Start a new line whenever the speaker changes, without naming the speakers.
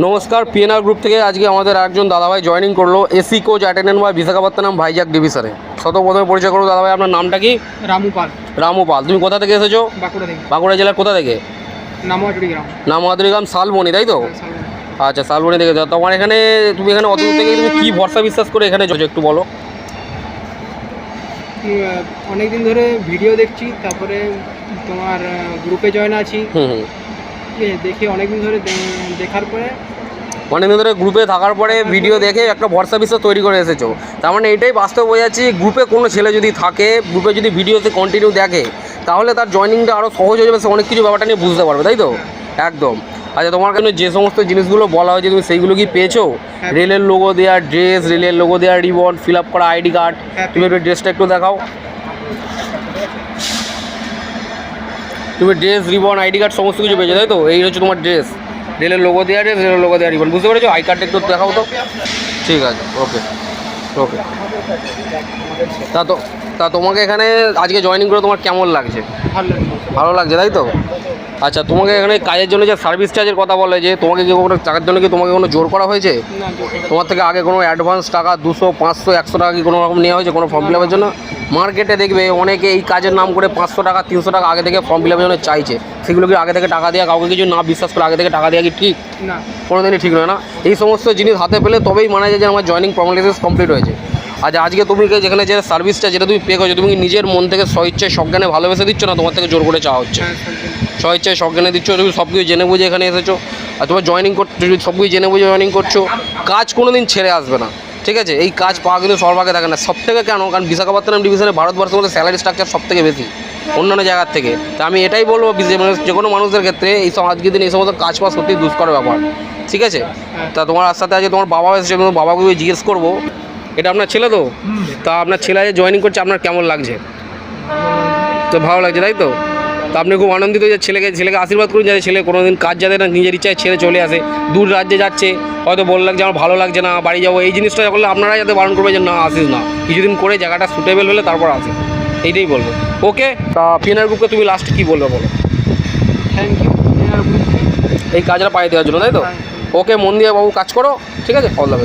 নমস্কার, PNR group থেকে আজকে আমাদের একজন দাদাভাই জয়েনিং করলো AC coach attendant by Visakhapatnam Vizag ডিভিশনে। প্রথমে পরিচয় করো দাদাভাই, আপনার নামটা কি?
রামু পাল।
রামু পাল। তুমি কোথা থেকে এসেছো?
বাঁকুড়া থেকে।
বাঁকুড়া জেলার কোথা থেকে?
নামোয়াটুরি গ্রাম।
নামোয়াটুরি গ্রাম, শালবনি, তাই তো? আচ্ছা, শালবনি থেকে। তোমার এখানে তুমি এখানে অত দূর থেকে তুমি কী ভরসা বিশ্বাস করে এখানে এসেছো একটু বলো।
অনেক দিন ধরে ভিডিও দেখছি, তারপরে তোমার গ্রুপে জয়েন আছি। দেখি অনেকদিন ধরে দেখার পরে
অনেকদিন ধরে গ্রুপে থাকার পরে ভিডিও দেখে একটা ভরসা বিশ্বাস তৈরি করে এসেছো। তার মানে এটাই বাস্তব বোঝাচ্ছি, গ্রুপে কোনো ছেলে যদি থাকে, গ্রুপে যদি ভিডিওতে কন্টিনিউ দেখে, তাহলে তার জয়েনিংটা আরও সহজ হয়ে যাবে, সে অনেক কিছু ব্যাপারটা নিয়ে বুঝতে পারবে, তাই তো? একদম। আচ্ছা, তোমার কাছে যে সমস্ত জিনিসগুলো বলা হয়েছে তুমি সেইগুলো কি পেয়েছো? রেলের লোগো দেওয়া ড্রেস, রেলের লোগো দেওয়া রিবন, ফিল আপ করা আইডি কার্ড। তুমি একটু ড্রেসটা একটু দেখাও। তুমি ড্রেস, রিবন, আইডি কার্ড সমস্ত কিছু পেয়েছো, তাই তো? এই হচ্ছে তোমার ড্রেস, রেলের লোগো দেওয়া ড্রেস, রেলের লোগো দেওয়া রিবন। বুঝতে পেরেছো? আই কার্ডটা একটু দেখাও তো। ঠিক আছে, ওকে ওকে। তা তোমাকে এখানে আজকে জয়েনিং করে তোমার কেমন লাগছে? ভালো লাগছে, তাই তো? আচ্ছা, তোমাকে এখানে কাজের জন্য যে সার্ভিস চার্জের কথা বলে, যে তোমাকে কি কোনো টাকার জন্য কি তোমাকে কোনো জোর করা হয়েছে? তোমার থেকে আগে কোনো অ্যাডভান্স টাকা 200, 500, 100 টাকা কি কোনো রকম নেওয়া হয়েছে কোনো ফর্ম ফিল আপের জন্য? মার্কেটে দেখবে অনেকে এই কাজের নাম করে 500 টাকা, 300 টাকা আগে থেকে ফর্ম ফিল আপের জন্য চাইছে। সেগুলো কি আগে থেকে টাকা দেওয়া, কাউকে কিছু না বিশ্বাস করে আগে থেকে টাকা দেওয়া কি ঠিক?
না,
কোনোদিনই ঠিক নয় না। এই সমস্ত জিনিস হাতে পেলে তবেই মানা যায় যে আমার জয়েনিং ফর্মালিটিস কমপ্লিট হয়েছে। আচ্ছা, আজকে তুমি যেখানে যে সার্ভিসটা যেটা তুমি পে করছো, তুমি কি নিজের মন থেকে স্বইচ্ছায় সজ্ঞানে ভালোবেসে দিচ্ছ, না তোমার থেকে জোর করে চাওয়া হচ্ছে? স্বইচ্ছায় সজ্ঞানে দিচ্ছ, তুমি সব কিছু জেনে বুঝে এখানে এসেছো, আর তোমার জয়েনিং করছো, সব কিছু জেনে বুঝে জয়েনিং করছো। কাজ কোনো দিন ছেড়ে আসবে না, ঠিক আছে? এই কাজ পাওয়া কিন্তু সর্বাগে থাকে না। সব থেকে কেন? কারণ বিশাখাপত্তনম ডিভিশনে ভারতবর্ষের মধ্যে স্যালারি স্ট্রাকচার সব থেকে বেশি অন্যান্য জায়গার থেকে। তা আমি এটাই বলবো যে কোনো মানুষদের ক্ষেত্রে এইসব আজকের দিন এই সমস্ত কাজ পাওয়া সত্যি দুষ্কর ব্যাপার, ঠিক আছে? তা তোমার সাথে আজকে তোমার বাবা এসেছে, তোমার বাবাকে জিজ্ঞেস করবো, এটা আপনার ছেলে তো? তা আপনার ছেলে যে জয়েনিং করছে আপনার কেমন লাগছে? তো ভালো লাগছে, তাই তো? তা আপনি খুব আনন্দিত যে ছেলেকে আশীর্বাদ করুন যাতে ছেলে কোনো দিন কাজ যাতে না নিজের ইচ্ছায় ছেড়ে চলে আসে। দূর রাজ্যে যাচ্ছে, হয়তো বল লাগছে আমার ভালো লাগছে না, বাড়ি যাবো, এই জিনিসটা করলে আপনারা যাতে বারণ করবে যে না আসিস না, কিছুদিন করে জায়গাটা সুটেবল হলে তারপর আসিস, এইটাই বলবো। ওকে, তা পিএনআর গ্রুপকে তুমি লাস্ট কী বলবে বলো?
থ্যাংক ইউ
এই কাজটা পাই দেওয়ার জন্য, তাই তো? ওকে, মন দিয়ে বাবু কাজ করো, ঠিক আছে? All the best.